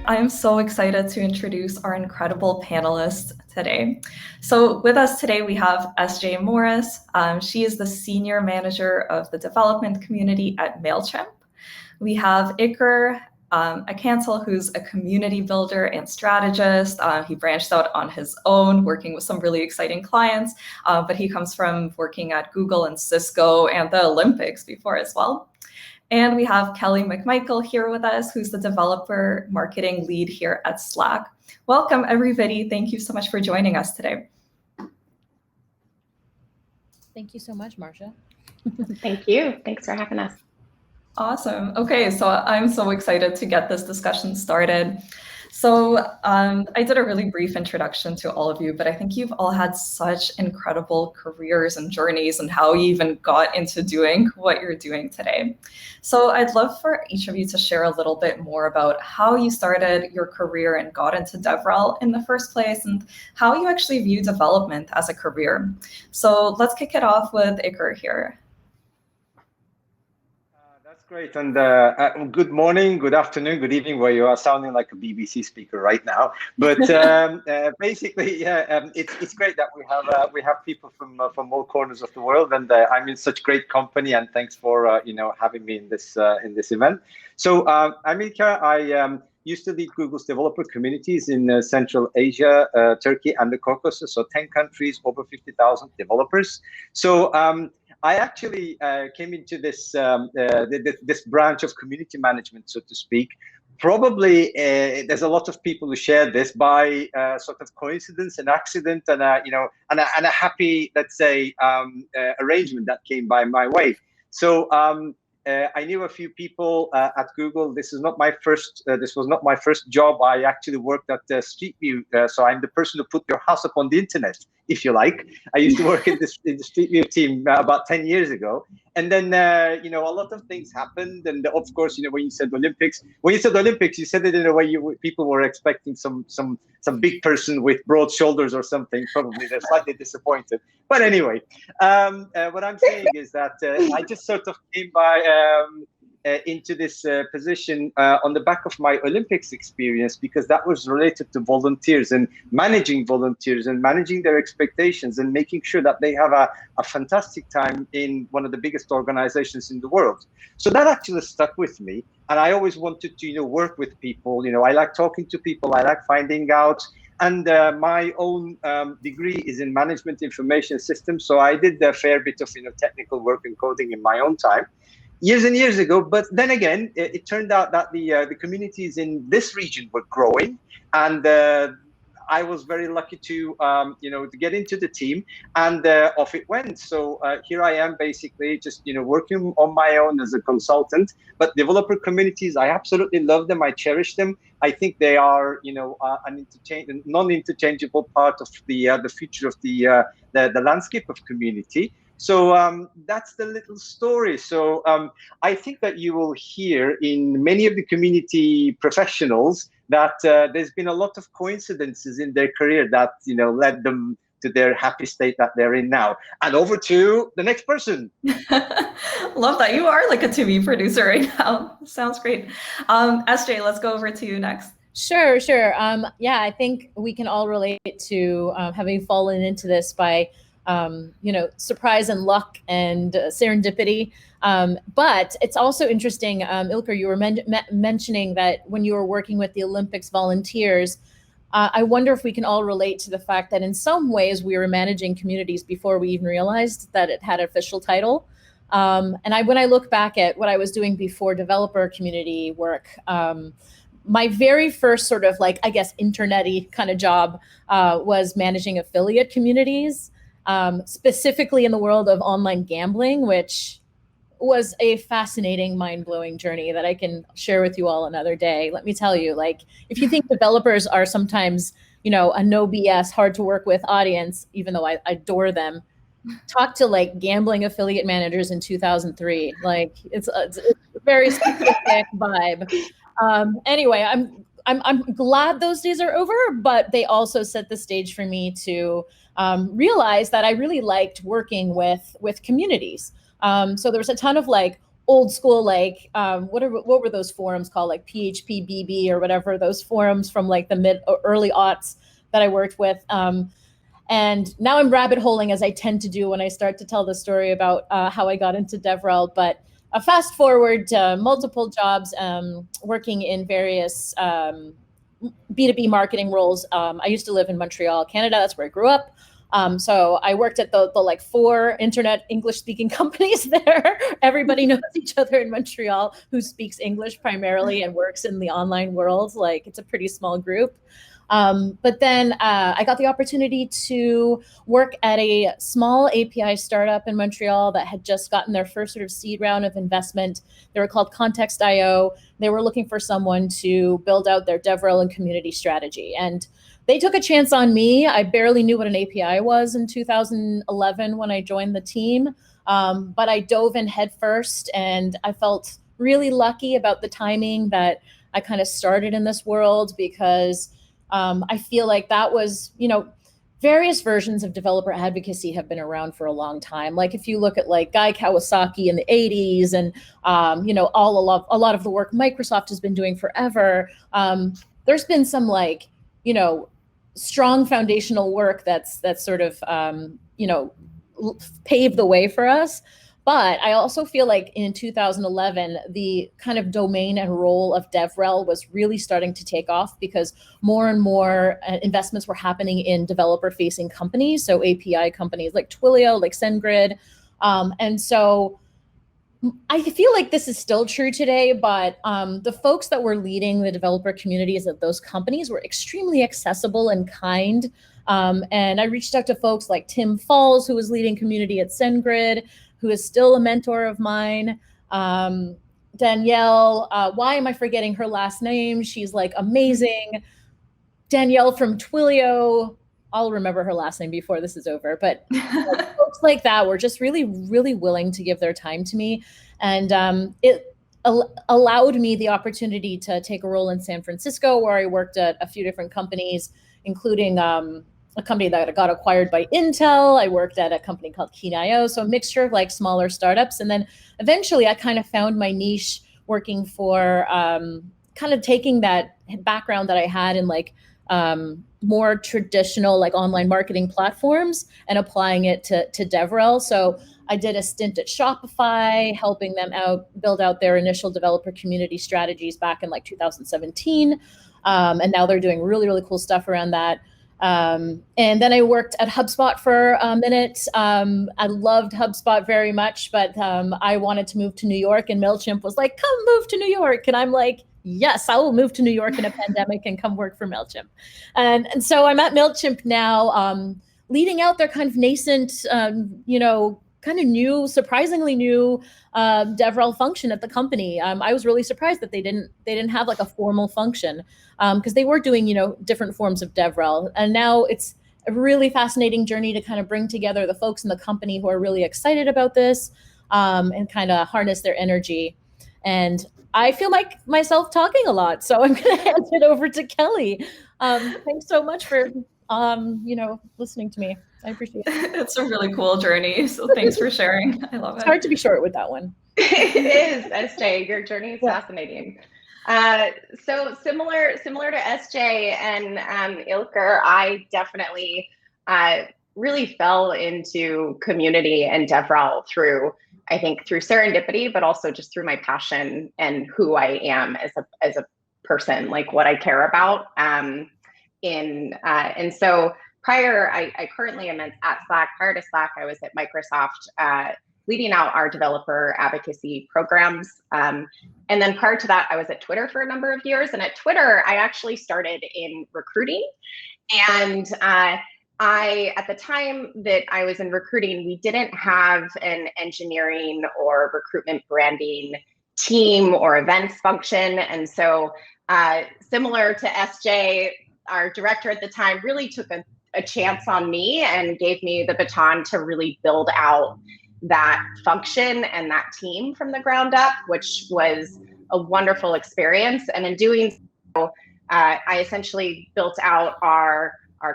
I am so excited to introduce our incredible panelists today. So with us today, we have SJ Morris. She is the Senior Manager of the Development Community at Mailchimp. We have Ilker Akansel, who's a community builder and strategist. He branched out on his own, working with some really exciting clients, but he comes from working at Google and Cisco and the Olympics before as well. And we have Kelly McMichael here with us, who's the developer marketing lead here at Slack. Welcome, everybody. Thank you so much for joining us today. Thank you so much, Marcia. Thank you. Thanks for having us. Awesome. Okay, so I'm so excited to get this discussion started. So I did a really brief introduction to all of you, but I think you've all had such incredible careers and journeys and how you even got into doing what you're doing today. So I'd love for each of you to share a little bit more about how you started your career and got into DevRel in the first place and how you actually view development as a career. So let's kick it off with Ilker here. Great, and good morning, good afternoon, good evening, where you are sounding like a BBC speaker right now. But basically, yeah, it's great that we have people from all corners of the world, and I'm in such great company. And thanks for having me in this event. So I'm Ilker. I used to lead Google's developer communities in Central Asia, Turkey, and the Caucasus. So 10 countries, over 50,000 developers. So I actually came into this this branch of community management, so to speak. Probably there's a lot of people who share this by sort of coincidence and accident, and and a happy, let's say, arrangement that came by my way. So I knew a few people at Google. This is not my first. This was not my first job. I actually worked at Street View, so I'm the person who put your house up on the internet, if you like. I used to work in the Street View team about 10 years ago, and then a lot of things happened. And of course, when you said Olympics, you said it in a way people were expecting some big person with broad shoulders or something. Probably they're slightly disappointed. But anyway, what I'm saying is that I just sort of came by into this position on the back of my Olympics experience, because that was related to volunteers and managing their expectations and making sure that they have a fantastic time in one of the biggest organizations in the world. So that actually stuck with me. And I always wanted to, work with people. I like talking to people. I like finding out. And my own degree is in management information systems. So I did a fair bit of, technical work and coding in my own time. Years and years ago, but then again, it turned out that the communities in this region were growing, and I was very lucky to to get into the team, and off it went. So here I am, basically just working on my own as a consultant. But developer communities, I absolutely love them. I cherish them. I think they are an non-interchangeable part of the future of the landscape of community. So that's the little story. So I think that you will hear in many of the community professionals that there's been a lot of coincidences in their career that led them to their happy state that they're in now. And over to the next person. Love that. You are like a TV producer right now. Sounds great. SJ, let's go over to you next. Sure. Yeah, I think we can all relate to having fallen into this by surprise and luck and serendipity. But it's also interesting, Ilker, you were mentioning that when you were working with the Olympics volunteers, I wonder if we can all relate to the fact that in some ways we were managing communities before we even realized that it had an official title. And when I look back at what I was doing before developer community work, my very first sort of internet-y kind of job was managing affiliate communities. Specifically in the world of online gambling, which was a fascinating, mind-blowing journey that I can share with you all another day. Let me tell you, if you think developers are sometimes, a no BS, hard to work with audience, even though I adore them, talk to gambling affiliate managers in 2003. It's a very specific vibe. Anyway, I'm glad those days are over, but they also set the stage for me to realize that I really liked working with communities. So there was a ton of old school, like what were those forums called, like PHP BB or whatever, those forums from like the mid or early aughts that I worked with. And now I'm rabbit holing, as I tend to do when I start to tell the story about how I got into DevRel. But fast forward to multiple jobs, working in various B2B marketing roles. I used to live in Montreal, Canada. That's where I grew up. So I worked at the like 4 internet English speaking companies there. Everybody knows each other in Montreal who speaks English primarily and works in the online world. Like, it's a pretty small group. But then I got the opportunity to work at a small API startup in Montreal that had just gotten their first sort of seed round of investment. They were called Context.io. They were looking for someone to build out their DevRel and community strategy. And they took a chance on me. I barely knew what an API was in 2011 when I joined the team, but I dove in headfirst, and I felt really lucky about the timing that I kind of started in this world, because I feel like that was, various versions of developer advocacy have been around for a long time. Like, if you look at like Guy Kawasaki in the 80s and, a lot of the work Microsoft has been doing forever, there's been some like, strong foundational work that's sort of, paved the way for us. But I also feel like in 2011, the kind of domain and role of DevRel was really starting to take off, because more and more investments were happening in developer-facing companies, so API companies like Twilio, like SendGrid. And so I feel like this is still true today, but the folks that were leading the developer communities of those companies were extremely accessible and kind. And I reached out to folks like Tim Falls, who was leading community at SendGrid, who is still a mentor of mine. Danielle, why am I forgetting her last name? She's like amazing. Danielle from Twilio, I'll remember her last name before this is over, but folks like that were just really, really willing to give their time to me. And it allowed me the opportunity to take a role in San Francisco, where I worked at a few different companies, including a company that got acquired by Intel. I worked at a company called Keen.io, so a mixture of like smaller startups. And then eventually I kind of found my niche working for kind of taking that background that I had in like more traditional like online marketing platforms and applying it to DevRel. So I did a stint at Shopify, helping them build out their initial developer community strategies back in like 2017. And now they're doing really, really cool stuff around that. And then I worked at HubSpot for a minute. I loved HubSpot very much, but I wanted to move to New York, and Mailchimp was like, come move to New York. And I'm like, yes, I will move to New York in a pandemic and come work for Mailchimp. And so I'm at Mailchimp now, leading out their kind of nascent, kind of new, surprisingly new DevRel function at the company. I was really surprised that they didn't have like a formal function, because they were doing, different forms of DevRel. And now it's a really fascinating journey to kind of bring together the folks in the company who are really excited about this, and kind of harness their energy. And I feel like myself talking a lot, so I'm going to hand it over to Kelly. Thanks so much for, listening to me. I appreciate it. It's a really cool journey, so thanks for sharing. I love it. It's hard to be short with that one. It is, SJ. Your journey is fascinating. So similar to SJ and Ilker, I definitely really fell into community and DevRel through serendipity, but also just through my passion and who I am as a person, like what I care about. And so I currently am at Slack. Prior to Slack, I was at Microsoft, leading out our developer advocacy programs. And then prior to that, I was at Twitter for a number of years. And at Twitter, I actually started in recruiting. And at the time that I was in recruiting, we didn't have an engineering or recruitment branding team or events function. And so similar to SJ, our director at the time really took a chance on me and gave me the baton to really build out that function and that team from the ground up, which was a wonderful experience. And in doing so, I essentially built out our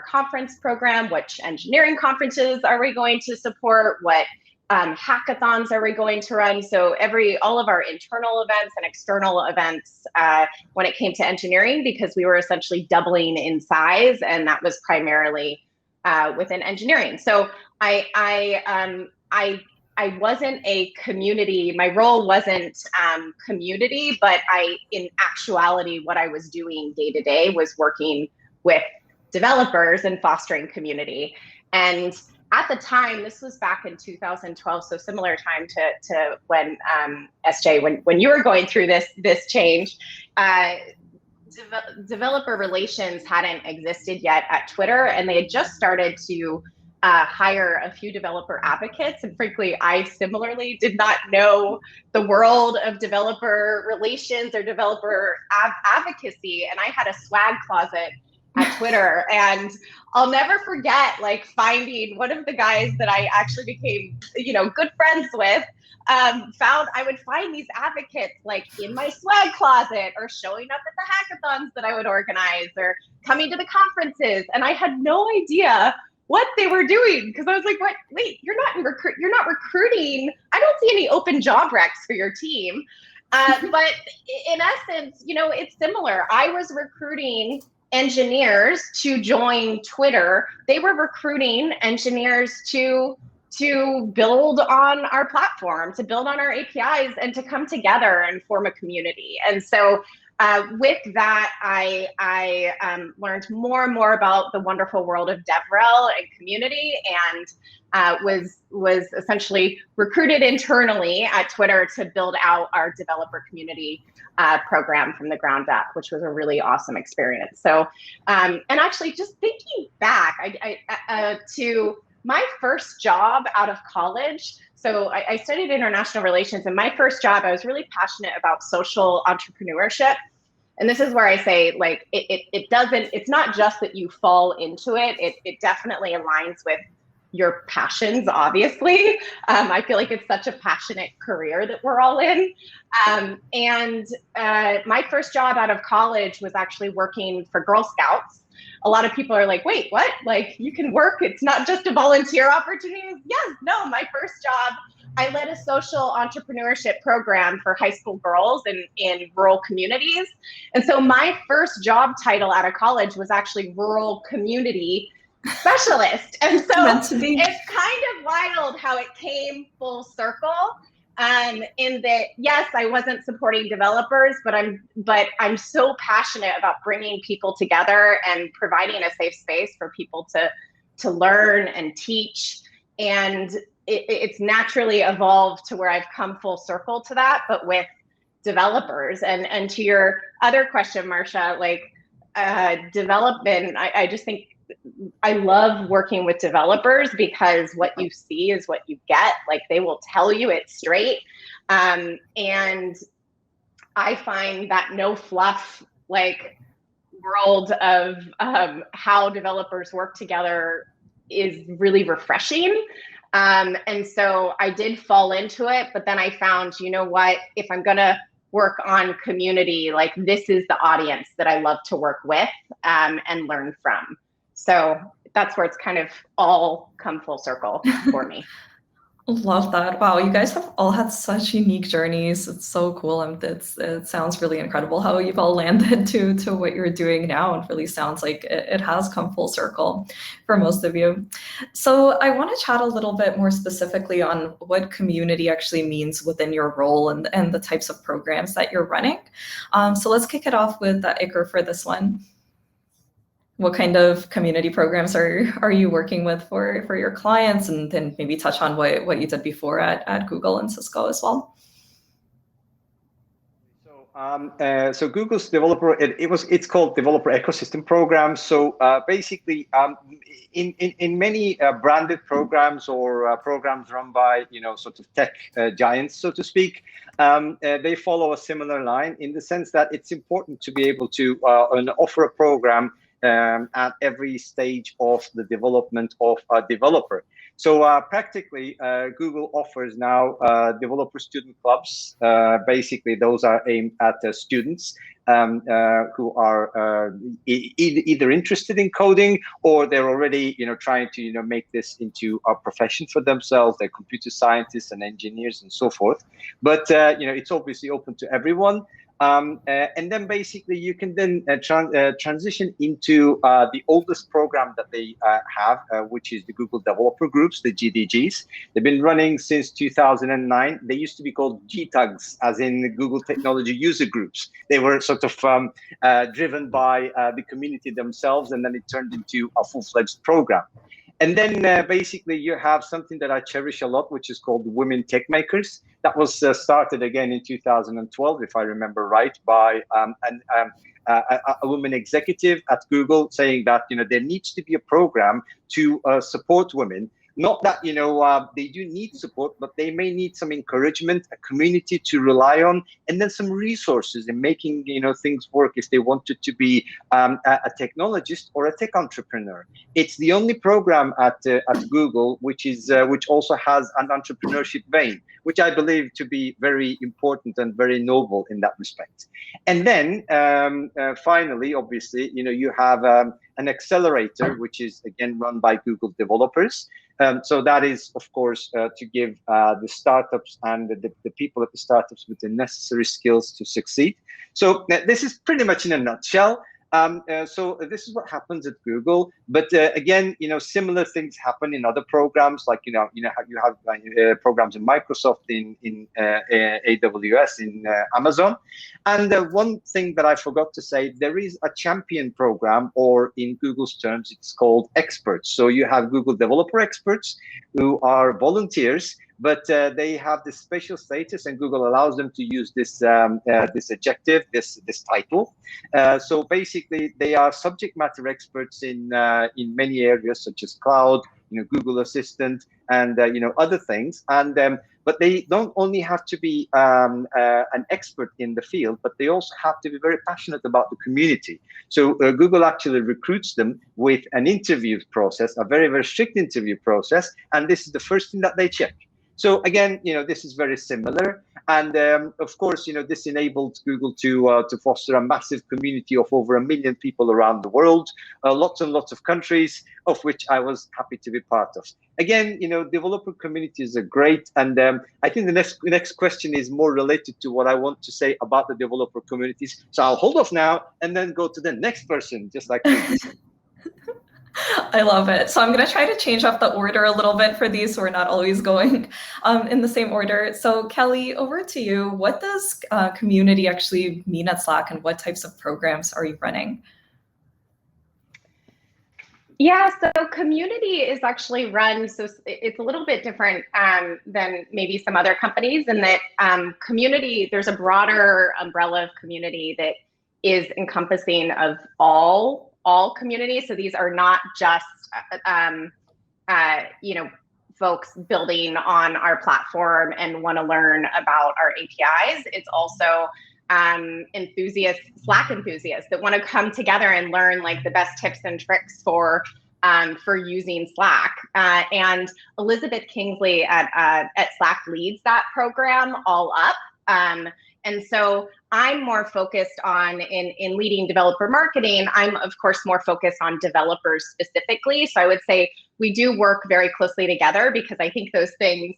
conference program. Which engineering conferences are we going to support? What hackathons are we going to run? So all of our internal events and external events when it came to engineering, because we were essentially doubling in size, and that was primarily within engineering. So I wasn't a community, my role wasn't community, but in actuality, what I was doing day to day was working with developers and fostering community. And at the time, this was back in 2012, so similar time to when SJ, when you were going through this change, developer relations hadn't existed yet at Twitter, and they had just started to hire a few developer advocates. And frankly, I similarly did not know the world of developer relations or developer advocacy. And I had a swag closet at Twitter, and I'll never forget like finding one of the guys that I actually became, good friends with. I would find these advocates like in my swag closet, or showing up at the hackathons that I would organize, or coming to the conferences, and I had no idea what they were doing, because I was like, "What? Wait, you're not recruiting. I don't see any open job recs for your team." But in essence, it's similar. I was recruiting engineers to join Twitter. They were recruiting engineers to build on our platform, to build on our APIs, and to come together and form a community. And so with that, I learned more and more about the wonderful world of DevRel and community, and was essentially recruited internally at Twitter to build out our developer community program from the ground up, which was a really awesome experience. So, and actually, just thinking back to my first job out of college. So I studied international relations, and my first job, I was really passionate about social entrepreneurship. And this is where I say, like, it's not just that you fall into it. It definitely aligns with your passions, obviously. I feel like it's such a passionate career that we're all in. And my first job out of college was actually working for Girl Scouts. A lot of people are like, wait, what? Like, you can work, it's not just a volunteer opportunity? Yes, no, my first job, I led a social entrepreneurship program for high school girls in rural communities. And so my first job title out of college was actually rural community specialist. And so it's kind of wild how it came full circle. In that, yes, I wasn't supporting developers, but I'm so passionate about bringing people together and providing a safe space for people to learn and teach. And it's naturally evolved to where I've come full circle to that, but with developers. And to your other question, Marcia, like development, I just think I love working with developers, because what you see is what you get. Like, they will tell you it straight. And I find that no fluff, like, world of how developers work together is really refreshing. And so I did fall into it, but then I found, you know what, if I'm gonna work on community, like, this is the audience that I love to work with and learn from. So that's where it's kind of all come full circle for me. Love that. Wow, you guys have all had such unique journeys. It's so cool. It sounds really incredible how you've all landed to what you're doing now. It really sounds like it has come full circle for most of you. So I want to chat a little bit more specifically on what community actually means within your role and the types of programs that you're running. So let's kick it off with Ilker for this one. What kind of community programs are you working with for your clients, and then maybe touch on what you did before at Google and Cisco as well? So Google's developer, it's called Developer Ecosystem Program. So basically, in many branded programs or programs run by sort of tech giants, so to speak, they follow a similar line, in the sense that it's important to be able to offer a program at every stage of the development of a developer. So practically, Google offers now developer student clubs. Basically, those are aimed at students who are either interested in coding, or they're already trying to make this into a profession for themselves. They're computer scientists and engineers and so forth. But it's obviously open to everyone. And then basically you can then transition into the oldest program that they have, which is the Google Developer Groups, the GDGs. They've been running since 2009. They used to be called GTUGs, as in Google Technology User Groups. They were sort of driven by the community themselves, and then it turned into a full-fledged program. And then basically you have something that I cherish a lot, which is called Women Tech Makers. That was started again in 2012, if I remember right, by a woman executive at Google, saying that there needs to be a program to support women. Not that they do need support, but they may need some encouragement, a community to rely on, and then some resources in making things work if they wanted to be a technologist or a tech entrepreneur. It's the only program at Google which also has an entrepreneurship vein, which I believe to be very important and very noble in that respect. And then finally, obviously, you have an accelerator, which is again run by Google developers. So that is, of course, to give the startups and the people at the startups with the necessary skills to succeed. So this is pretty much in a nutshell. So this is what happens at Google, but again, similar things happen in other programs, like you have programs in Microsoft, in AWS, in Amazon. And one thing that I forgot to say, there is a champion program, or in Google's terms, it's called experts. So you have Google developer experts who are volunteers, but they have this special status, and Google allows them to use this this adjective, this title. So basically, they are subject matter experts in many areas, such as cloud, Google Assistant, and other things. And but they don't only have to be an expert in the field, but they also have to be very passionate about the community. So Google actually recruits them with an interview process, a very, very strict interview process, and this is the first thing that they check. So again, this is very similar, and of course, this enabled Google to foster a massive community of over 1 million people around the world, lots and lots of countries, of which I was happy to be part of. Again, developer communities are great, and I think the next question is more related to what I want to say about the developer communities. So I'll hold off now and then go to the next person, just like this. I love it. So I'm going to try to change up the order a little bit for these, so we're not always going in the same order. So Kelly, over to you. What does community actually mean at Slack, and what types of programs are you running? Yeah, so community is actually run, so it's a little bit different than maybe some other companies, in that community, there's a broader umbrella of community that is encompassing of all communities. So these are not just folks building on our platform and want to learn about our APIs. It's also Slack enthusiasts that want to come together and learn like the best tips and tricks for using Slack. And Elizabeth Kingsley at Slack leads that program all up. And so I'm more focused on, in leading developer marketing, I'm of course more focused on developers specifically. So I would say we do work very closely together, because I think those things,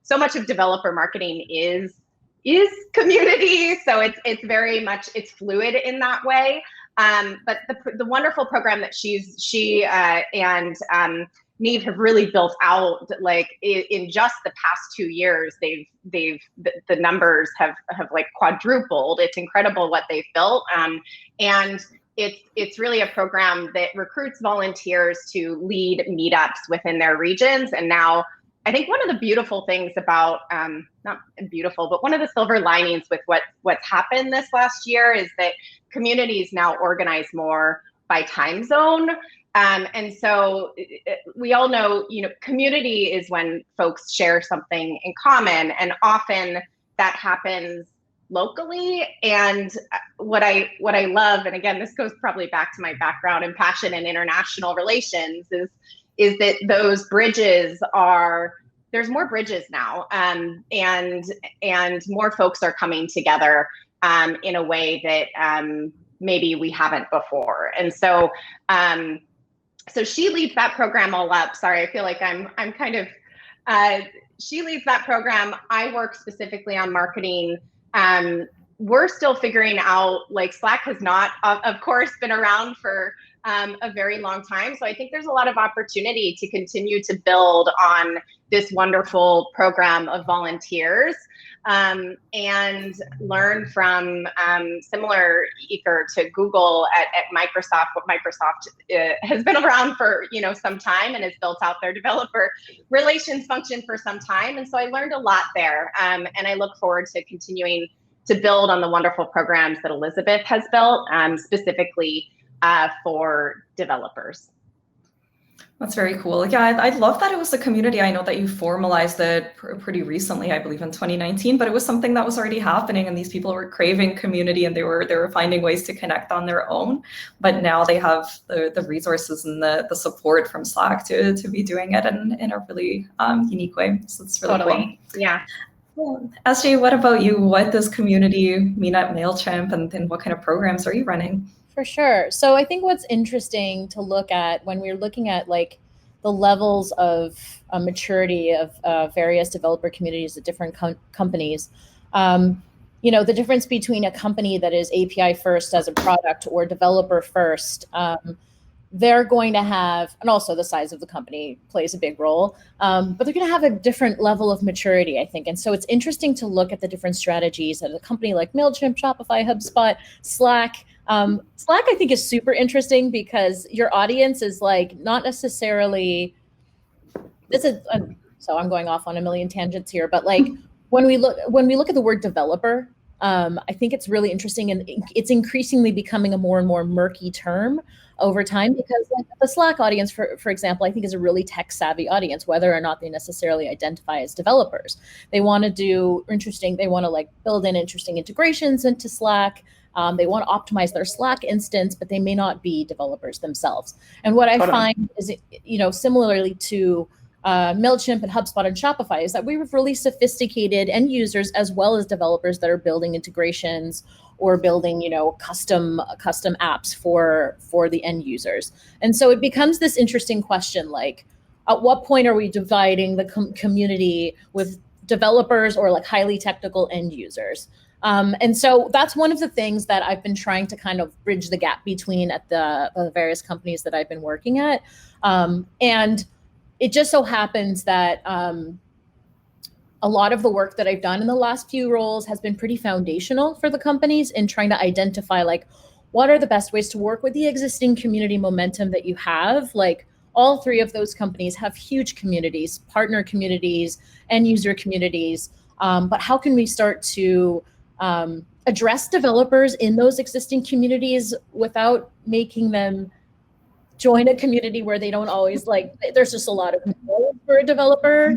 so much of developer marketing is community. So it's very much, it's fluid in that way. But the wonderful program that she and Neve have really built out, like in just the past 2 years, the numbers have like quadrupled. It's incredible what they've built. And it's really a program that recruits volunteers to lead meetups within their regions. And now I think one of the beautiful things about, not beautiful, but one of the silver linings with what's happened this last year is that communities now organize more by time zone. And so we all know, community is when folks share something in common, and often that happens locally. And what I love, and again, this goes probably back to my background and passion in international relations, is that those bridges there's more bridges now, and more folks are coming together in a way that maybe we haven't before. And so so she leads that program all up. Sorry, I feel like I'm kind of she leads that program. I work specifically on marketing. We're still figuring out, like, Slack has not, of course, been around for a very long time. So I think there's a lot of opportunity to continue to build on this wonderful program of volunteers and learn from similar, Ilker, to Google at Microsoft. What Microsoft has been around for some time and has built out their developer relations function for some time. And so I learned a lot there, and I look forward to continuing to build on the wonderful programs that Elizabeth has built, specifically for developers. That's very cool. Yeah, I love that it was a community. I know that you formalized it pretty recently, I believe in 2019, but it was something that was already happening, and these people were craving community, and they were finding ways to connect on their own. But now they have the resources and the support from Slack to be doing it in a really unique way. So it's really Totally. cool. Yeah. Well, SJ, what about you? What does community mean at Mailchimp, and what kind of programs are you running? For sure. So I think what's interesting to look at when we're looking at like the levels of maturity of various developer communities at different companies, the difference between a company that is API first as a product or developer first, they're going to have, and also the size of the company plays a big role, but they're going to have a different level of maturity, I think. And so it's interesting to look at the different strategies at a company like Mailchimp, Shopify, HubSpot, Slack. Slack, I think, is super interesting because your audience is like not necessarily, so I'm going off on a million tangents here, but like when we look at the word developer, I think it's really interesting, and it's increasingly becoming a more and more murky term over time, because like the Slack audience, for example, I think is a really tech savvy audience, whether or not they necessarily identify as developers. They want to like build in interesting integrations into Slack. They want to optimize their Slack instance, but they may not be developers themselves. And what I find is, similarly to Mailchimp and HubSpot and Shopify, is that we have really sophisticated end users as well as developers that are building integrations or building, custom apps for the end users. And so it becomes this interesting question, like, at what point are we dividing the community with developers or like highly technical end users? And so that's one of the things that I've been trying to kind of bridge the gap between at the various companies that I've been working at. And it just so happens that a lot of the work that I've done in the last few roles has been pretty foundational for the companies in trying to identify, like, what are the best ways to work with the existing community momentum that you have. Like, all three of those companies have huge communities, partner communities, end user communities. But how can we start to address developers in those existing communities without making them join a community where they don't always there's just a lot of noise for a developer,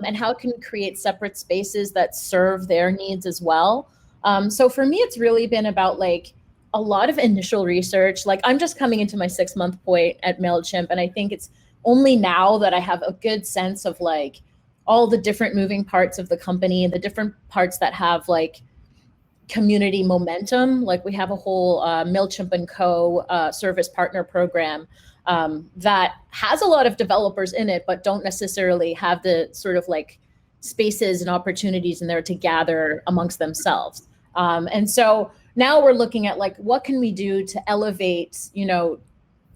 and how can we create separate spaces that serve their needs as well. So for me, it's really been about like a lot of initial research. Like, I'm just coming into my 6-month point at Mailchimp, and I think it's only now that I have a good sense of like all the different moving parts of the company and the different parts that have like community momentum. Like, we have a whole Mailchimp & Co. Service partner program that has a lot of developers in it, but don't necessarily have the sort of like spaces and opportunities in there to gather amongst themselves. And so now we're looking at like, what can we do to elevate,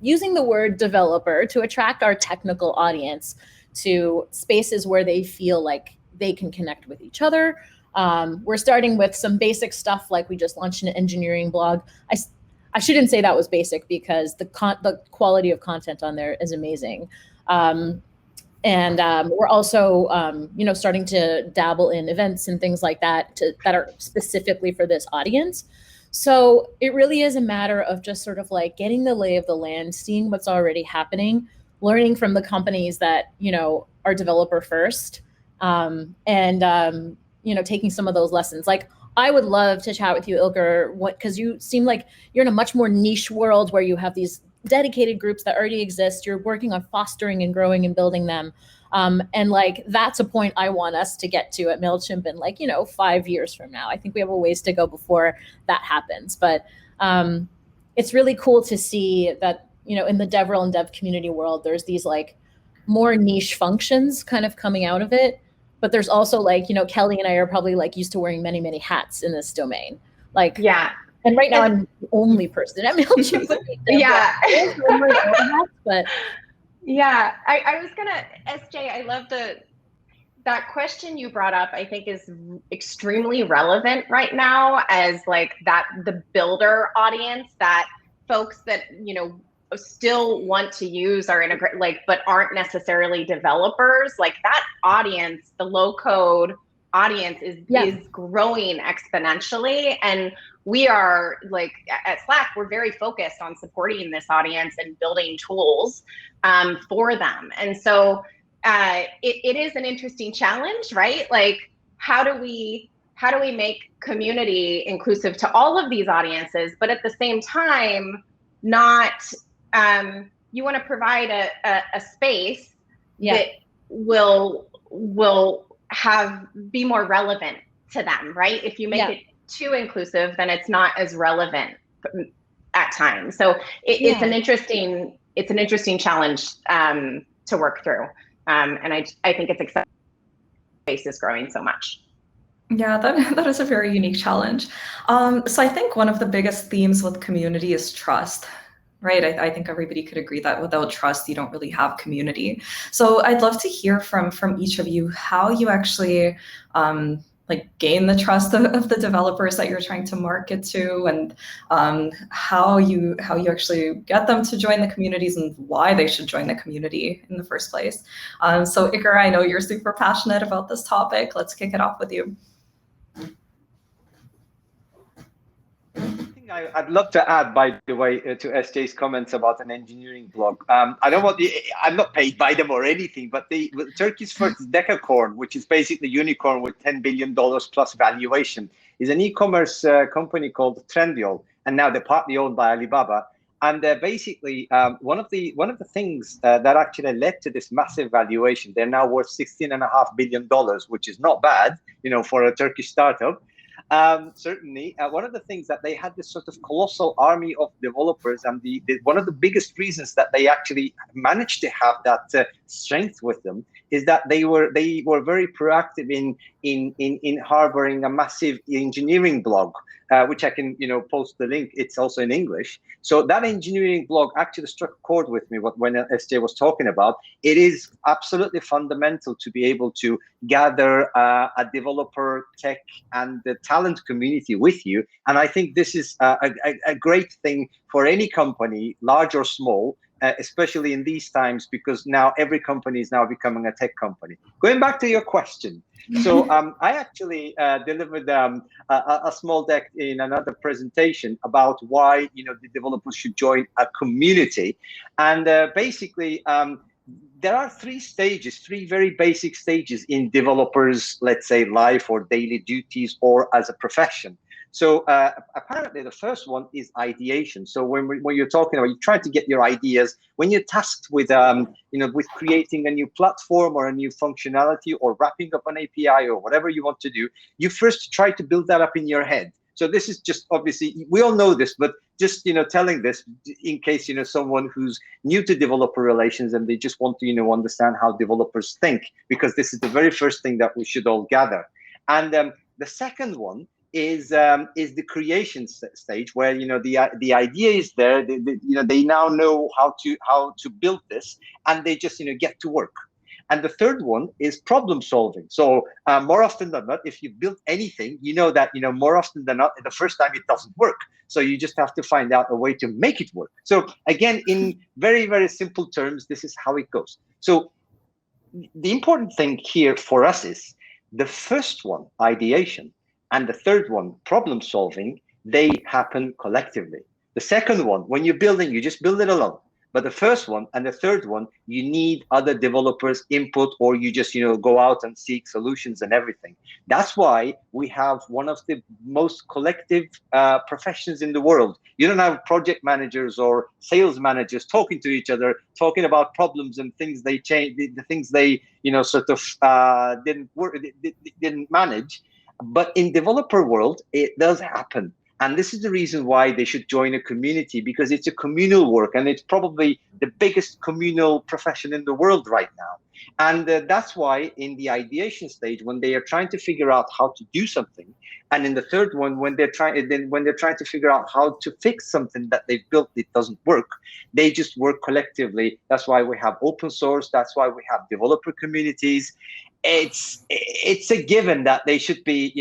using the word developer to attract our technical audience to spaces where they feel like they can connect with each other. We're starting with some basic stuff, like we just launched an engineering blog. I shouldn't say that was basic, because the quality of content on there is amazing. And we're also, starting to dabble in events and things like that that are specifically for this audience. So it really is a matter of just sort of like getting the lay of the land, seeing what's already happening, learning from the companies that, are developer first, and taking some of those lessons. Like, I would love to chat with you, Ilker, because you seem like you're in a much more niche world where you have these dedicated groups that already exist. You're working on fostering and growing and building them. And like, that's a point I want us to get to at Mailchimp in like, 5 years from now. I think we have a ways to go before that happens. But it's really cool to see that, in the DevRel and dev community world, there's these like more niche functions kind of coming out of it. But there's also like, Kelly and I are probably like used to wearing many, many hats in this domain. Like, yeah. And right now I'm the only person at Mailchimp. Yeah. But yeah, I was gonna, SJ, I love that question you brought up. I think is extremely relevant right now as like the builder audience, that folks that, still want to use our integrate, like, but aren't necessarily developers. Like that audience, the low code audience is growing exponentially. And we are like at Slack, we're very focused on supporting this audience and building tools for them. And so it is an interesting challenge, right? Like how do we make community inclusive to all of these audiences, but at the same time, not you want to provide a space that will be more relevant to them, right? If you make it too inclusive, then it's not as relevant at times. So it's an interesting challenge to work through. And I think it's exciting. Space is growing so much. Yeah, that is a very unique challenge. So I think one of the biggest themes with community is trust. Right, I think everybody could agree that without trust, you don't really have community. So I'd love to hear from each of you how you actually like gain the trust of the developers that you're trying to market to, and how you actually get them to join the communities and why they should join the community in the first place. So Ilker, I know you're super passionate about this topic. Let's kick it off with you. I'd love to add, by the way, to SJ's comments about an engineering blog. I'm not paid by them or anything, but Turkey's first decacorn, which is basically unicorn with $10 billion plus valuation, is an e-commerce company called Trendyol, and now they're partly owned by Alibaba. And basically, one of the things that actually led to this massive valuation, they're now worth $16.5 billion, which is not bad, for a Turkish startup. Certainly, one of the things that they had this sort of colossal army of developers, and one of the biggest reasons that they actually managed to have that strength with them is that they were very proactive in harboring a massive engineering blog, which I can post the link. It's also in English. So that engineering blog actually struck a chord with me when SJ was talking about. It is absolutely fundamental to be able to gather a developer, tech, and the talent community with you. And I think this is a great thing for any company, large or small, especially in these times, because now every company is now becoming a tech company. Going back to your question. So I actually delivered a small deck in another presentation about why the developers should join a community. And basically, there are three very basic stages in developers, let's say, life or daily duties or as a profession. So apparently the first one is ideation. So when you're talking about, you're trying to get your ideas, when you're tasked with, with creating a new platform or a new functionality or wrapping up an API or whatever you want to do, you first try to build that up in your head. So this is just, obviously, we all know this, but just, telling this in case, someone who's new to developer relations and they just want to, understand how developers think, because this is the very first thing that we should all gather. And the second one is the creation stage, where the idea is there. They now know how to build this, and they just get to work. And the third one is problem solving. So more often than not, if you build anything, that more often than not, the first time it doesn't work. So you just have to find out a way to make it work. So again, in very, very simple terms, this is how it goes. So the important thing here for us is the first one, ideation, and the third one, problem solving, they happen collectively. The second one, when you're building, you just build it alone. But the first one and the third one, you need other developers' input, or you just, go out and seek solutions and everything. That's why we have one of the most collective professions in the world. You don't have project managers or sales managers talking to each other, talking about problems and things they change, the things they, didn't manage. But in developer world, it does happen. And this is the reason why they should join a community, because it's a communal work, and it's probably the biggest communal profession in the world right now. And that's why in the ideation stage, when they are trying to figure out how to do something, and in the third one, when they're trying to figure out how to fix something that they've built that doesn't work, they just work collectively. That's why we have open source. That's why we have developer communities. It's a given that they should be,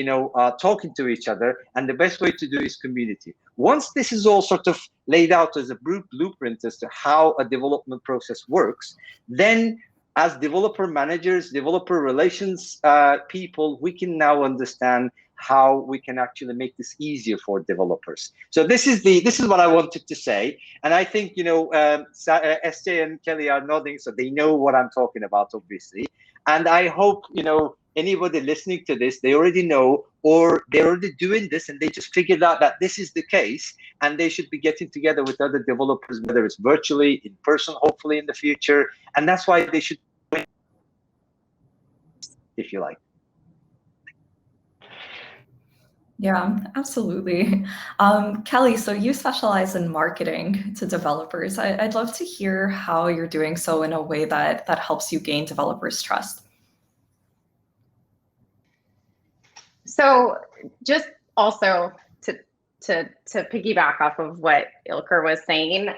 talking to each other, and the best way to do is community. Once this is all sort of laid out as a blueprint as to how a development process works, then as developer managers, developer relations people, we can now understand how we can actually make this easier for developers. So this is what I wanted to say, and I think SJ and Kelly are nodding, so they know what I'm talking about, obviously. And I hope anybody listening to this, they already know, or they're already doing this, and they just figured out that this is the case, and they should be getting together with other developers, whether it's virtually, in person, hopefully in the future. And that's why they should, if you like. Yeah, absolutely. Kelly, so you specialize in marketing to developers. I'd love to hear how you're doing so in a way that helps you gain developers' trust. So just also to piggyback off of what Ilker was saying,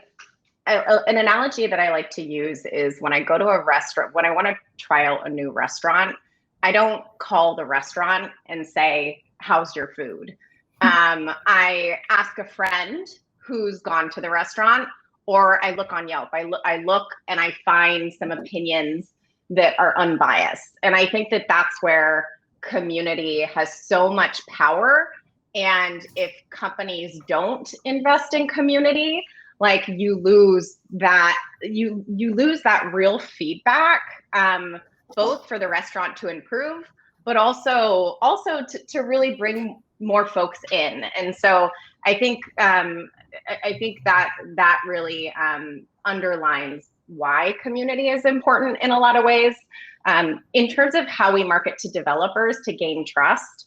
an analogy that I like to use is when I go to a restaurant, when I want to try out a new restaurant, I don't call the restaurant and say, "How's your food?" I ask a friend who's gone to the restaurant, or I look on Yelp. I look and I find some opinions that are unbiased. And I think that that's where community has so much power. And if companies don't invest in community, like you lose that real feedback, both for the restaurant to improve, but also to really bring more folks in. And so I think that really underlines why community is important in a lot of ways. In terms of how we market to developers to gain trust,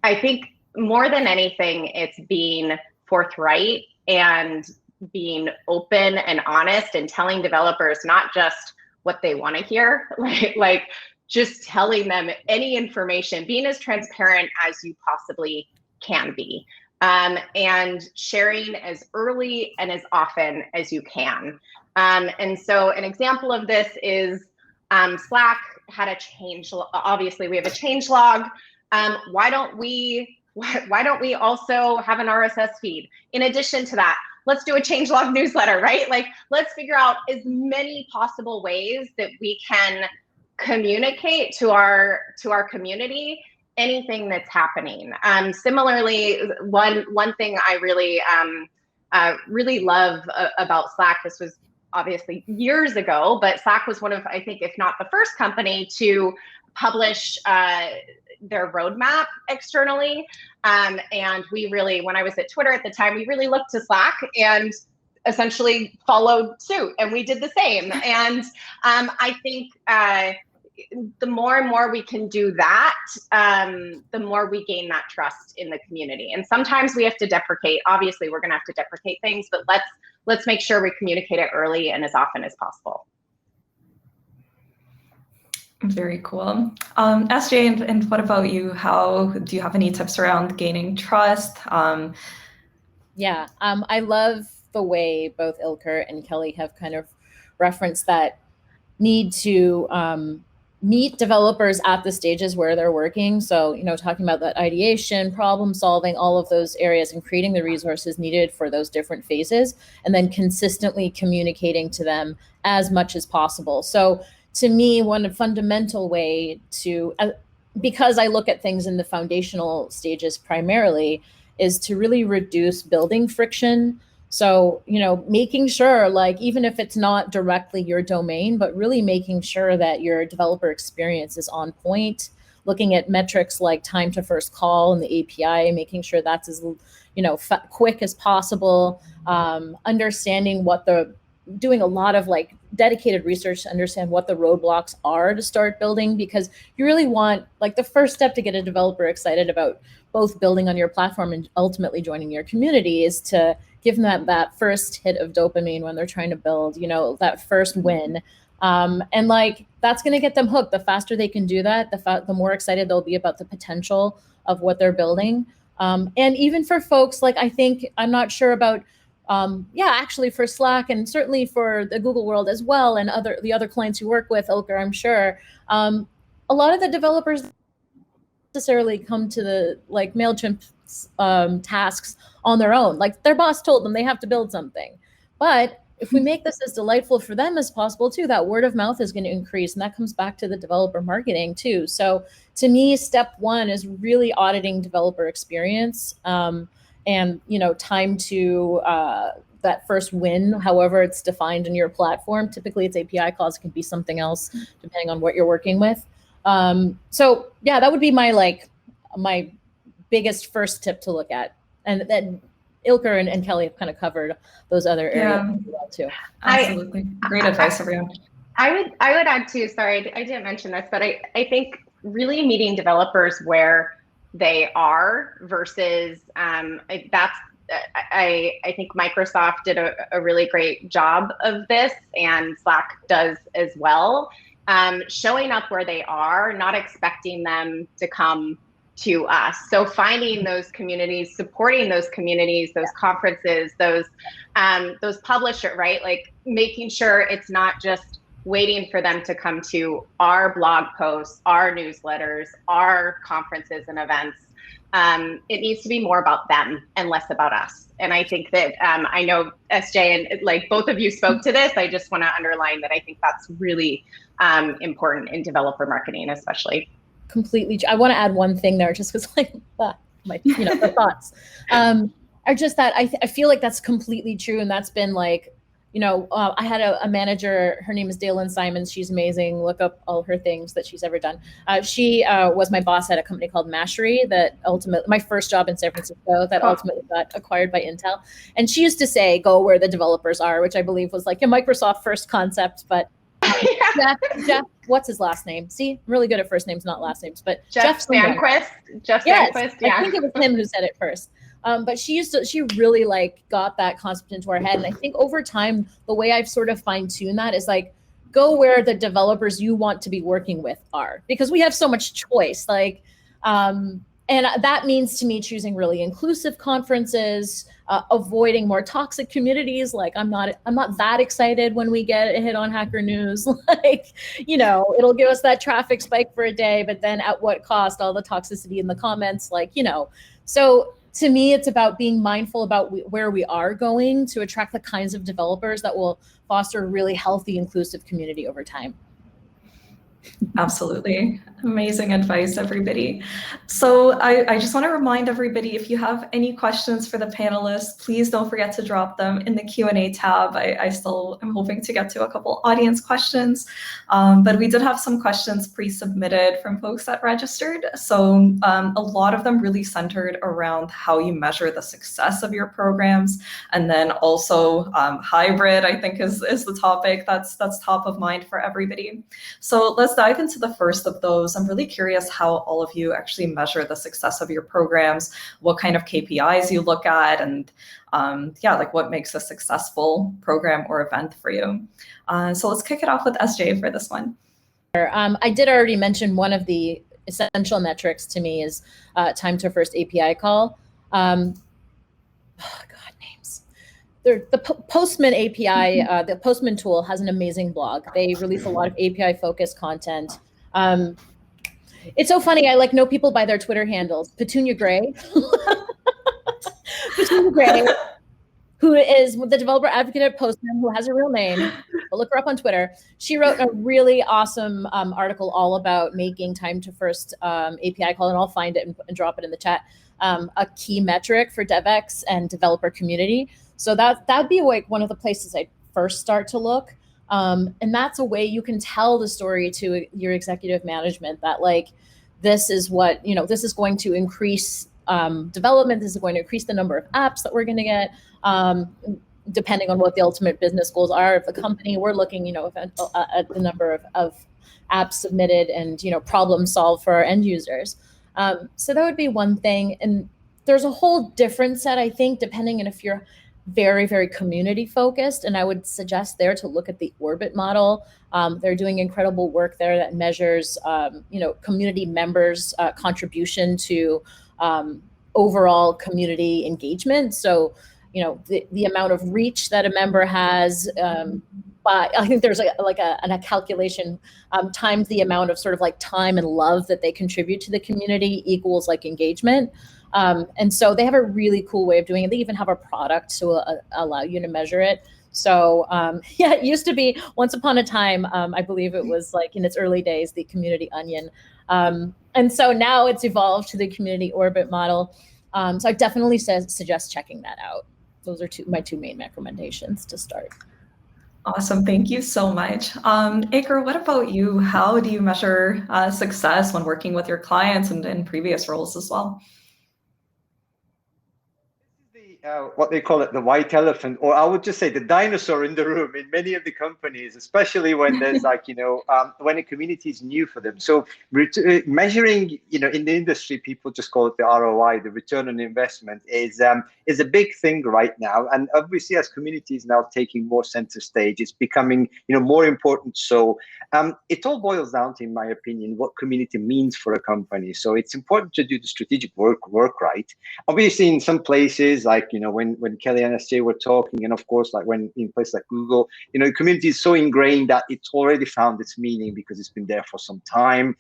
I think more than anything, it's being forthright and being open and honest and telling developers not just what they want to hear, like just telling them any information, being as transparent as you possibly can be, and sharing as early and as often as you can. And so an example of this is Slack had a change. Obviously, we have a change log. Why don't we also have an RSS feed? In addition to that, let's do a changelog newsletter, right? Like, let's figure out as many possible ways that we can communicate to our community anything that's happening. Similarly, one thing I really love about Slack, this was obviously years ago, but Slack was one of, I think, if not the first company to publish their roadmap externally. And we really, when I was at Twitter at the time, we really looked to Slack and essentially followed suit, and we did the same. And I think the more and more we can do that, the more we gain that trust in the community. And sometimes we have to deprecate. Obviously, we're going to have to deprecate things, but let's make sure we communicate it early and as often as possible. Very cool. SJ, and what about you? How do you have any tips around gaining trust? Yeah, I love the way both Ilker and Kelly have kind of referenced that need to meet developers at the stages where they're working. So, talking about that ideation, problem solving, all of those areas, and creating the resources needed for those different phases, and then consistently communicating to them as much as possible. So to me, one fundamental way to, because I look at things in the foundational stages primarily, is to really reduce building friction. So, making sure, like, even if it's not directly your domain, but really making sure that your developer experience is on point, looking at metrics like time to first call in the API, making sure that's as, quick as possible, understanding doing a lot of like dedicated research to understand what the roadblocks are to start building, because you really want, like, the first step to get a developer excited about both building on your platform and ultimately joining your community is to give them that first hit of dopamine when they're trying to build, that first win. And like, that's going to get them hooked. The faster they can do that, the more excited they'll be about the potential of what they're building. And even for folks, like, I'm not sure about, actually for Slack and certainly for the Google world as well, and the other clients you work with, Ilker, I'm sure, a lot of the developers necessarily come to the like Mailchimp tasks on their own. Like, their boss told them they have to build something. But if we make this as delightful for them as possible too, that word of mouth is going to increase, and that comes back to the developer marketing too. So to me, step one is really auditing developer experience, and time to that first win, however it's defined in your platform. Typically it's API calls, it can be something else depending on what you're working with. So yeah, that would be my biggest first tip to look at. And then Ilker and Kelly have kind of covered those other areas as well too. Absolutely. Great advice, everyone. I would add too, sorry, I didn't mention this, but I think really meeting developers where they are versus I think Microsoft did a really great job of this, and Slack does as well. Showing up where they are, not expecting them to come to us. So finding those communities, supporting those communities, those conferences, those publishers, right? Like, making sure it's not just waiting for them to come to our blog posts, our newsletters, our conferences and events. It needs to be more about them and less about us. And I think that I know SJ and like both of you spoke to this. I just want to underline that I think that's really important in developer marketing, especially. Completely. I want to add one thing there, just because the thoughts are just that I feel like that's completely true. And that's been like, I had a manager, her name is Dalen Simons. She's amazing. Look up all her things that she's ever done. She was my boss at a company called Mashery that ultimately, my first job in San Francisco, that ultimately got acquired by Intel. And she used to say, go where the developers are, which I believe was like a Microsoft first concept, but Jeff, what's his last name? See, I'm really good at first names, not last names, but Jeff Sandquist. Yes, Sandquist, yeah. I think it was him who said it first. But she really like got that concept into our head. And I think over time, the way I've sort of fine-tuned that is like, go where the developers you want to be working with are, because we have so much choice. Like, and that means to me choosing really inclusive conferences, avoiding more toxic communities. Like, I'm not that excited when we get a hit on Hacker News. Like, it'll give us that traffic spike for a day, but then at what cost? All the toxicity in the comments, so to me, it's about being mindful about where we are going to attract the kinds of developers that will foster a really healthy, inclusive community over time. Absolutely. Amazing advice, everybody. So I just want to remind everybody, if you have any questions for the panelists, please don't forget to drop them in the Q&A tab. I still am hoping to get to a couple audience questions, but we did have some questions pre-submitted from folks that registered. So a lot of them really centered around how you measure the success of your programs. And then also hybrid, I think is the topic that's top of mind for everybody. So let's dive into the first of those. I'm really curious how all of you actually measure the success of your programs, what kind of KPIs you look at, and like what makes a successful program or event for you. So let's kick it off with SJ for this one. I did already mention one of the essential metrics to me is time to first API call. The Postman API, the Postman tool has an amazing blog. They release a lot of API-focused content. It's so funny. I know people by their Twitter handles. Petunia Gray, Petunia Gray, who is the developer advocate at Postman, who has a real name. But look her up on Twitter. She wrote a really awesome article all about making time to first API call, and I'll find it and drop it in the chat. A key metric for DevX and developer community. So that'd be like one of the places I'd first start to look. And that's a way you can tell the story to your executive management that like, this is what, this is going to increase development. This is going to increase the number of apps that we're going to get. Depending on what the ultimate business goals are of the company, we're looking, at the number of apps submitted and, problem solved for our end users. So that would be one thing. And there's a whole different set, I think, depending on if you're very, very community focused. And I would suggest there to look at the Orbit model. They're doing incredible work there that measures, community members' contribution to overall community engagement. So, the amount of reach that a member has, I think there's a calculation times the amount of sort of like time and love that they contribute to the community equals like engagement. And so they have a really cool way of doing it. They even have a product to allow you to measure it. So it used to be once upon a time, I believe it was like in its early days, the Community Onion. And so now it's evolved to the Community Orbit model. So I definitely suggest checking that out. Those are my two main recommendations to start. Awesome. Thank you so much. Ilker, what about you? How do you measure success when working with your clients and in previous roles as well? What they call it, the white elephant, or I would just say the dinosaur in the room in many of the companies, especially when there's like, when a community is new for them. So measuring, in the industry, people just call it the ROI, the return on investment is a big thing right now. And obviously as communities now taking more center stage, it's becoming, more important. So it all boils down to, in my opinion, what community means for a company. So it's important to do the strategic work right. Obviously in some places, like, when Kelly and SJ were talking, and of course, like when in places like Google, community is so ingrained that it's already found its meaning because it's been there for some time.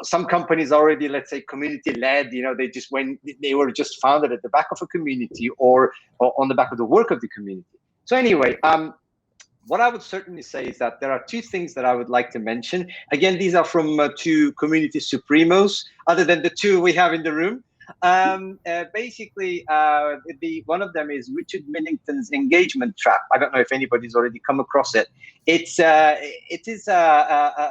Some companies already, let's say, community-led, they were just founded at the back of a community or on the back of the work of the community. So anyway, what I would certainly say is that there are two things that I would like to mention. Again, these are from two community supremos, other than the two we have in the room. Basically, one of them is Richard Millington's engagement trap. I don't know if anybody's already come across it. It is a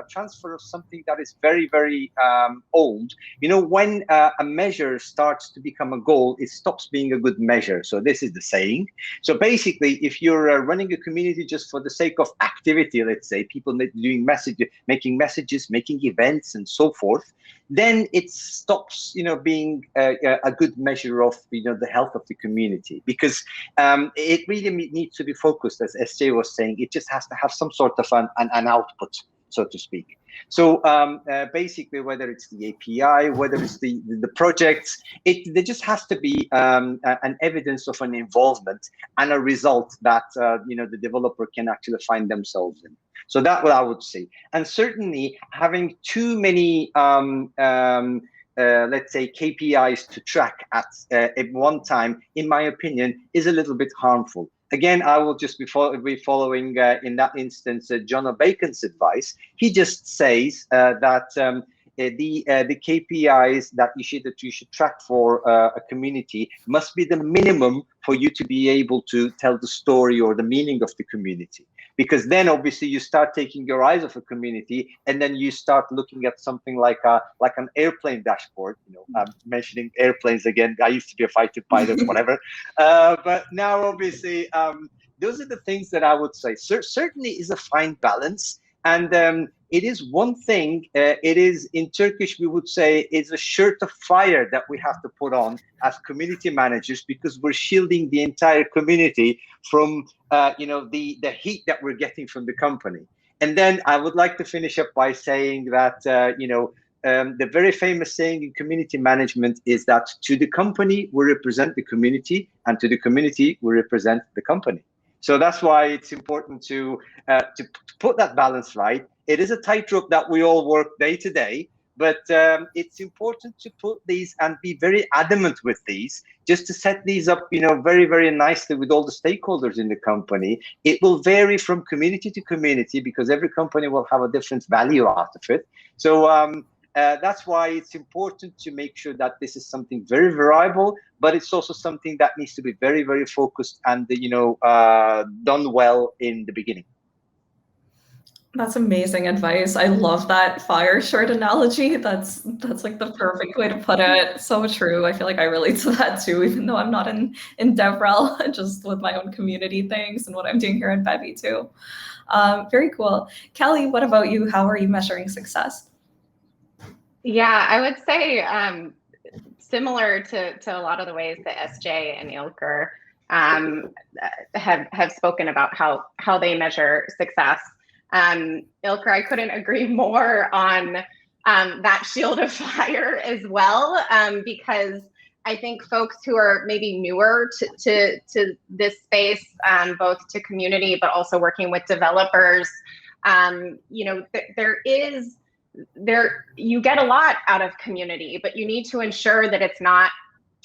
transfer of something that is very, very old. When a measure starts to become a goal, it stops being a good measure. So this is the saying. So basically, if you're running a community just for the sake of activity, let's say people making messages, making events, and so forth, then it stops, being a good measure of, the health of the community, because it really needs to be focused, as SJ was saying. It just has to have some sort of an output, so to speak. So basically, whether it's the API, whether it's the projects, there just has to be an evidence of an involvement and a result that the developer can actually find themselves in. So that's what I would say. And certainly having too many let's say KPIs to track at one time, in my opinion, is a little bit harmful. Again, I will just be following, in that instance, John O'Bacon's advice. He just says that the KPIs that you should track for a community must be the minimum for you to be able to tell the story or the meaning of the community. Because then obviously you start taking your eyes off a community, and then you start looking at something like an airplane dashboard. I'm mentioning airplanes again. I used to be a fighter pilot, whatever. But now obviously those are the things that I would say. Certainly is a fine balance. And it is one thing, it is, in Turkish, we would say, it's a shirt of fire that we have to put on as community managers, because we're shielding the entire community from, the heat that we're getting from the company. And then I would like to finish up by saying that, the very famous saying in community management is that to the company, we represent the community, and to the community, we represent the company. So that's why it's important to put that balance right. It is a tightrope that we all work day to day, but it's important to put these and be very adamant with these, just to set these up, very, very nicely with all the stakeholders in the company. It will vary from community to community because every company will have a different value out of it. So That's why it's important to make sure that this is something very variable, but it's also something that needs to be very, very focused and done well in the beginning. That's amazing advice. I love that fire shirt analogy. That's like the perfect way to put it. So true. I feel like I relate to that too, even though I'm not in DevRel, just with my own community things and what I'm doing here in Bevy too. Very cool. Kelly, what about you? How are you measuring success? Yeah, I would say similar to a lot of the ways that SJ and Ilker have spoken about how they measure success. Ilker, I couldn't agree more on that shield of fire as well, because I think folks who are maybe newer to this space, both to community, but also working with developers, you get a lot out of community, but you need to ensure that it's not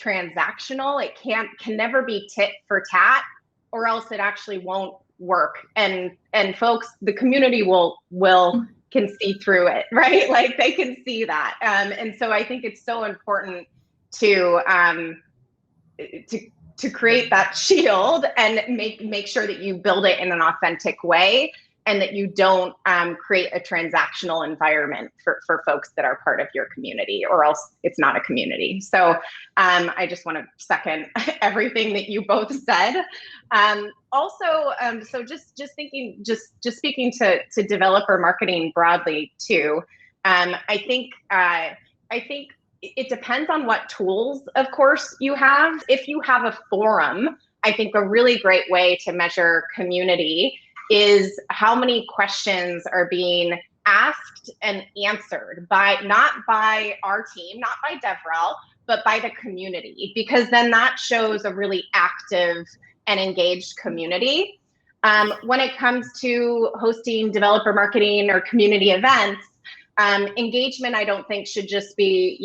transactional. It can never be tit for tat, or else it actually won't work. And folks, the community can see through it, right? Like they can see that. And so I think it's so important to create that shield and make sure that you build it in an authentic way, and that you don't create a transactional environment for folks that are part of your community, or else it's not a community. So I just want to second everything that you both said. So just speaking to developer marketing broadly too, I think it depends on what tools, of course, you have. If you have a forum, I think a really great way to measure community is how many questions are being asked and answered not by our team, not by DevRel, but by the community, because then that shows a really active and engaged community. When it comes to hosting developer marketing or community events, engagement, I don't think should just be,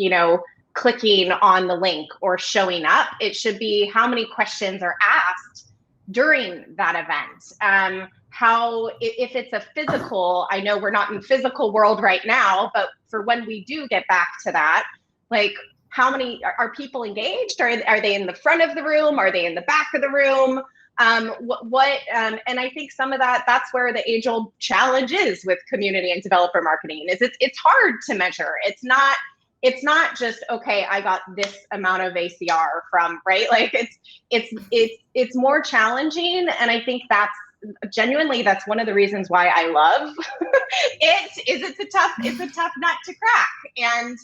clicking on the link or showing up. It should be how many questions are asked during that event. If it's a physical, I know we're not in physical world right now, but for when we do get back to that, like how many are people engaged? Are they in the front of the room? Are they in the back of the room? And I think some of that's where the age-old challenge is with community and developer marketing is it's hard to measure. It's not just, okay, I got this amount of ACR from, right? Like it's more challenging. And I think that's one of the reasons why I love it's a tough nut to crack. And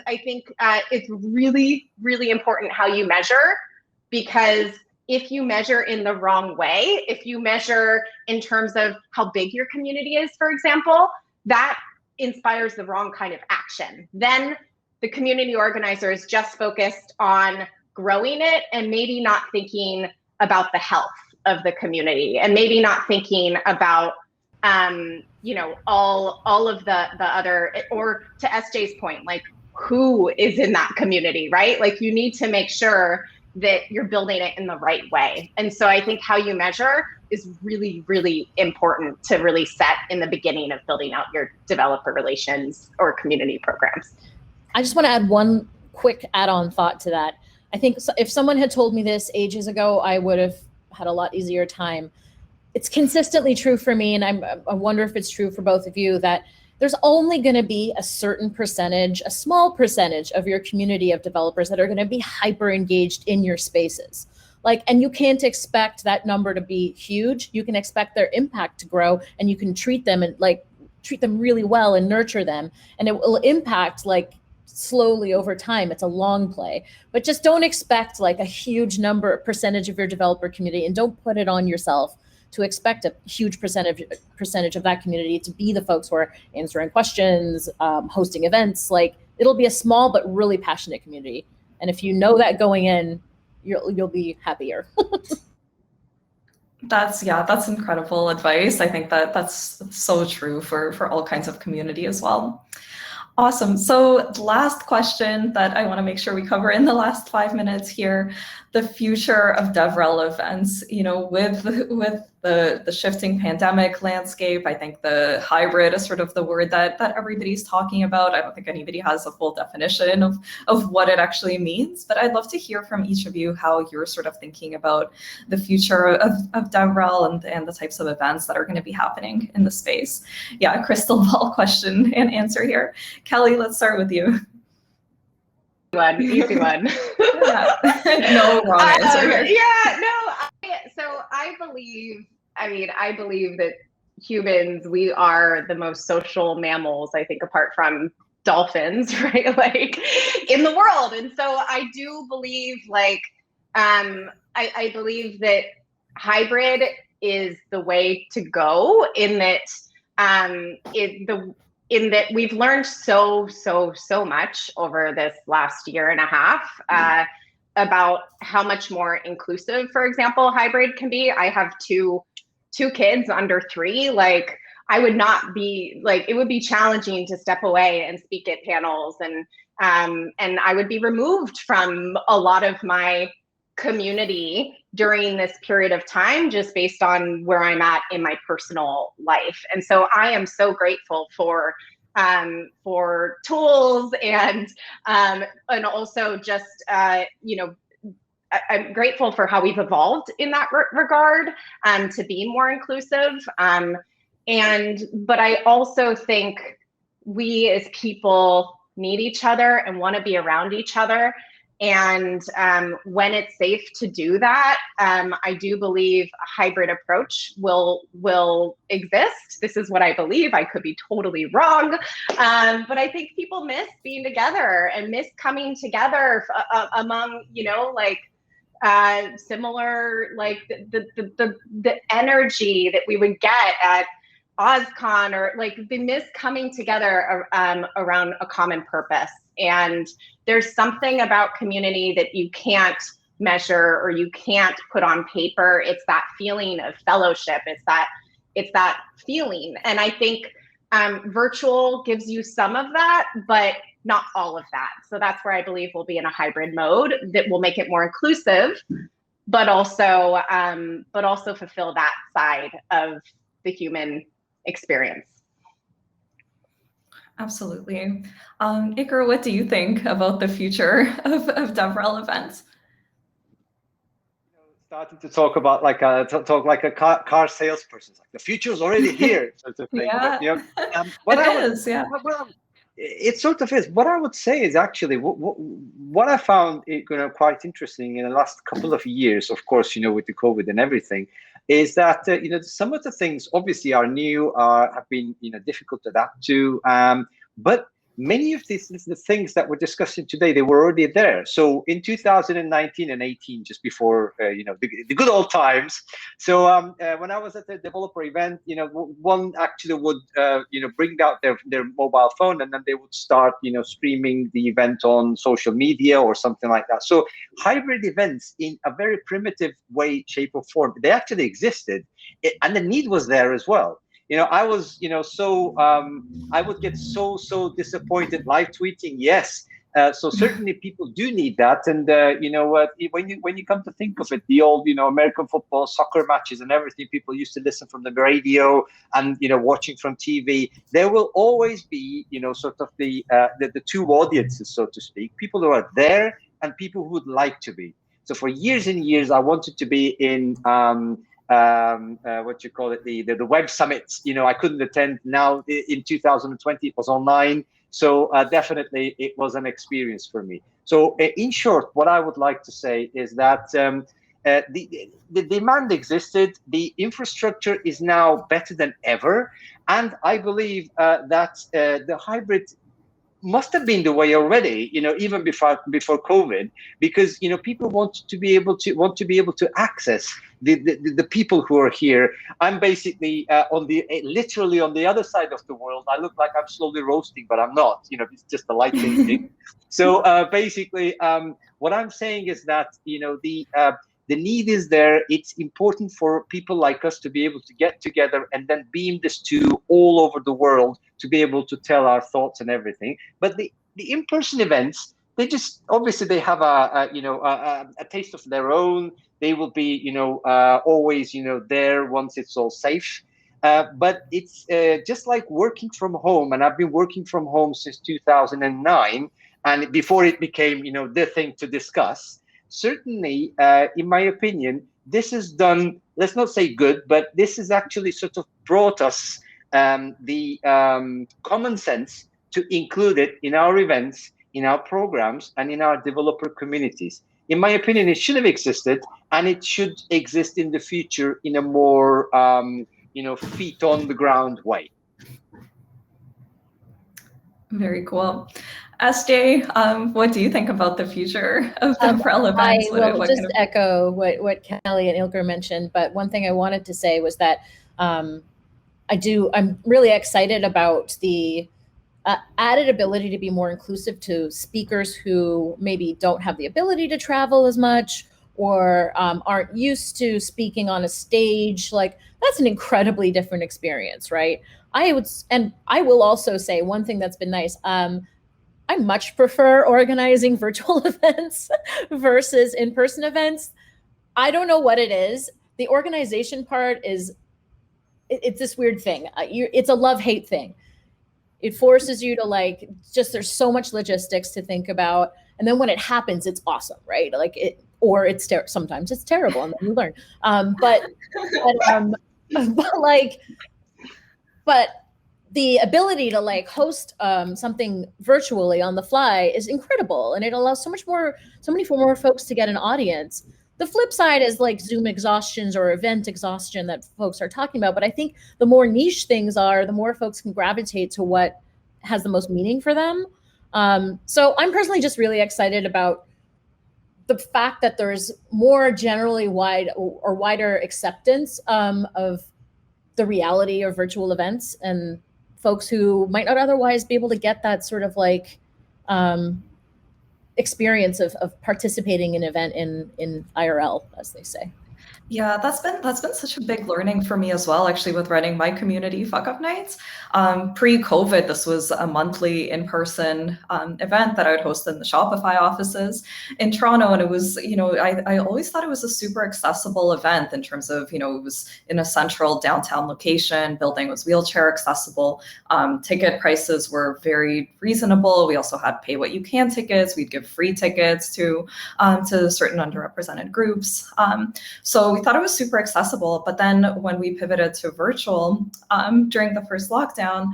I think it's really, really important how you measure, because if you measure in the wrong way, if you measure in terms of how big your community is, for example, that inspires the wrong kind of action. Then the community organizer is just focused on growing it and maybe not thinking about the health of the community, and maybe not thinking about all of the other, or to SJ's point, like who is in that community, right? Like you need to make sure that you're building it in the right way. And so I think how you measure is really, really important to really set in the beginning of building out your developer relations or community programs. I just want to add one quick add-on thought to that. I think if someone had told me this ages ago, I would have had a lot easier time. It's consistently true for me, and I wonder if it's true for both of you, that there's only going to be a certain percentage, a small percentage of your community of developers that are going to be hyper engaged in your spaces. And you can't expect that number to be huge. You can expect their impact to grow, and you can treat them really well and nurture them, and it will impact slowly over time. It's a long play, but just don't expect a huge percentage of your developer community, and don't put it on yourself to expect a huge percentage of that community to be the folks who are answering questions, hosting events. It'll be a small but really passionate community, and if you know that going in, you'll be happier. That's incredible advice. I think that's so true for all kinds of community as well. Awesome. So last question that I want to make sure we cover in the last 5 minutes here, the future of DevRel events, with the shifting pandemic landscape. I think the hybrid is sort of the word that everybody's talking about. I don't think anybody has a full definition of what it actually means, but I'd love to hear from each of you how you're sort of thinking about the future of DevRel and the types of events that are going to be happening in the space. Yeah, crystal ball question and answer here. Kelly, let's start with you. Easy one. Yeah. No wrong answer here. I believe that humans, we are the most social mammals, I think, apart from dolphins, right? Like in the world. And so I do believe I believe that hybrid is the way to go in that we've learned so much over this last year and a half about how much more inclusive, for example, hybrid can be. I have two kids under 3. Like, I would not be it would be challenging to step away and speak at panels, and I would be removed from a lot of my community during this period of time just based on where I'm at in my personal life. And so I am so grateful for tools and also just I'm grateful for how we've evolved in that regard to be more inclusive. But I also think we as people need each other and want to be around each other. And when it's safe to do that, I do believe a hybrid approach will exist. This is what I believe. I could be totally wrong, but I think people miss being together and miss coming together among, similar, like the energy that we would get at OzCon, or like they miss coming together around a common purpose. And there's something about community that you can't measure or you can't put on paper. It's that feeling of fellowship. It's that feeling. And I think virtual gives you some of that, but not all of that. So that's where I believe we'll be in a hybrid mode that will make it more inclusive, but also fulfill that side of the human experience. Absolutely. Ilker, what do you think about the future of DevRel events? Starting to talk about like a car salesperson, like the future is already here, sort of thing. Yeah, but, it sort of is. What I would say is actually what I found quite interesting in the last couple of years, of course, with the COVID and everything, is that some of the things obviously are new, have been difficult to adapt to, but many of the things that we're discussing today, they were already there. So in 2019 and 18, just before the good old times. So when I was at the developer event, one actually would bring out their mobile phone, and then they would start streaming the event on social media or something like that. So hybrid events in a very primitive way, shape, or form, they actually existed, and the need was there as well. I was, I would get so disappointed live tweeting. Yes. So certainly people do need that. And, when you come to think of it, the old, American football, soccer matches and everything, people used to listen from the radio and, watching from TV. There will always be, sort of the two audiences, so to speak, people who are there and people who would like to be. So for years and years, I wanted to be in, the web summits. I couldn't attend. Now in 2020 it was online, so definitely it was an experience for me. So in short, what I would like to say is that the demand existed, the infrastructure is now better than ever, and I believe that the hybrid must have been the way already, even before COVID, because people want to be able to access the people who are here. I'm basically literally on the other side of the world. I look like I'm slowly roasting, but I'm not. It's just the light changing. So basically, what I'm saying is that the need is there. It's important for people like us to be able to get together and then beam this to all over the world to be able to tell our thoughts and everything. But the in-person events, they just obviously they have a taste of their own. They will be always there once it's all safe. But it's just like working from home, and I've been working from home since 2009, and before it became the thing to discuss. Certainly, in my opinion, this is done. Let's not say good, but this has actually sort of brought us the common sense to include it in our events, in our programs, and in our developer communities. In my opinion, it should have existed, and it should exist in the future in a more feet on the ground way. Very cool. SJ, what do you think about the future of DevRel events? I will just echo what Kelly and Ilker mentioned, but one thing I wanted to say was that I'm really excited about the added ability to be more inclusive to speakers who maybe don't have the ability to travel as much, or aren't used to speaking on a stage. Like, that's an incredibly different experience, right? I will also say one thing that's been nice. I much prefer organizing virtual events versus in-person events. I don't know what it is. The organization part it's this weird thing. It's a love-hate thing. It forces you to there's so much logistics to think about. And then when it happens, it's awesome, right? Sometimes it's terrible, and then you learn. But the ability to host something virtually on the fly is incredible, and it allows so many more folks to get an audience. The flip side is Zoom exhaustions or event exhaustion that folks are talking about. But I think the more niche things are, the more folks can gravitate to what has the most meaning for them. So I'm personally just really excited about the fact that there's more generally wider acceptance of the reality of virtual events, and folks who might not otherwise be able to get that sort of experience of participating in an event in IRL, as they say. Yeah, that's been such a big learning for me as well, actually, with running my community fuck up nights. Pre-COVID, this was a monthly in-person event that I would host in the Shopify offices in Toronto. And it was, I always thought it was a super accessible event in terms of, it was in a central downtown location, building was wheelchair accessible. Ticket prices were very reasonable. We also had pay what you can tickets. We'd give free tickets to certain underrepresented groups. So we thought it was super accessible. But then when we pivoted to virtual during the first lockdown,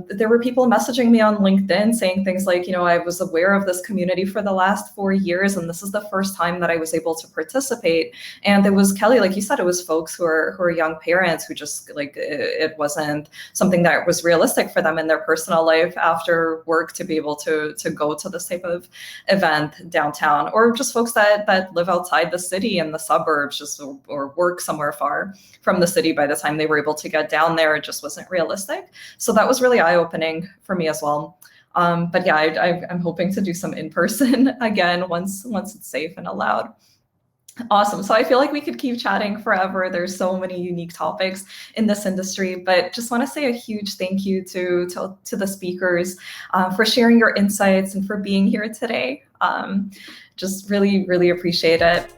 there were people messaging me on LinkedIn saying things like, I was aware of this community for the last 4 years, and this is the first time that I was able to participate. And it was, Kelly, like you said, it was folks who are young parents who just it wasn't something that was realistic for them in their personal life after work to be able to go to this type of event downtown, or just folks that live outside the city in the suburbs or work somewhere far from the city. By the time they were able to get down there, it just wasn't realistic. So that was really eye-opening for me as well. But yeah, I'm hoping to do some in-person again once it's safe and allowed. Awesome. So I feel like we could keep chatting forever. There's so many unique topics in this industry, but just want to say a huge thank you to the speakers for sharing your insights and for being here today. Just really, really appreciate it.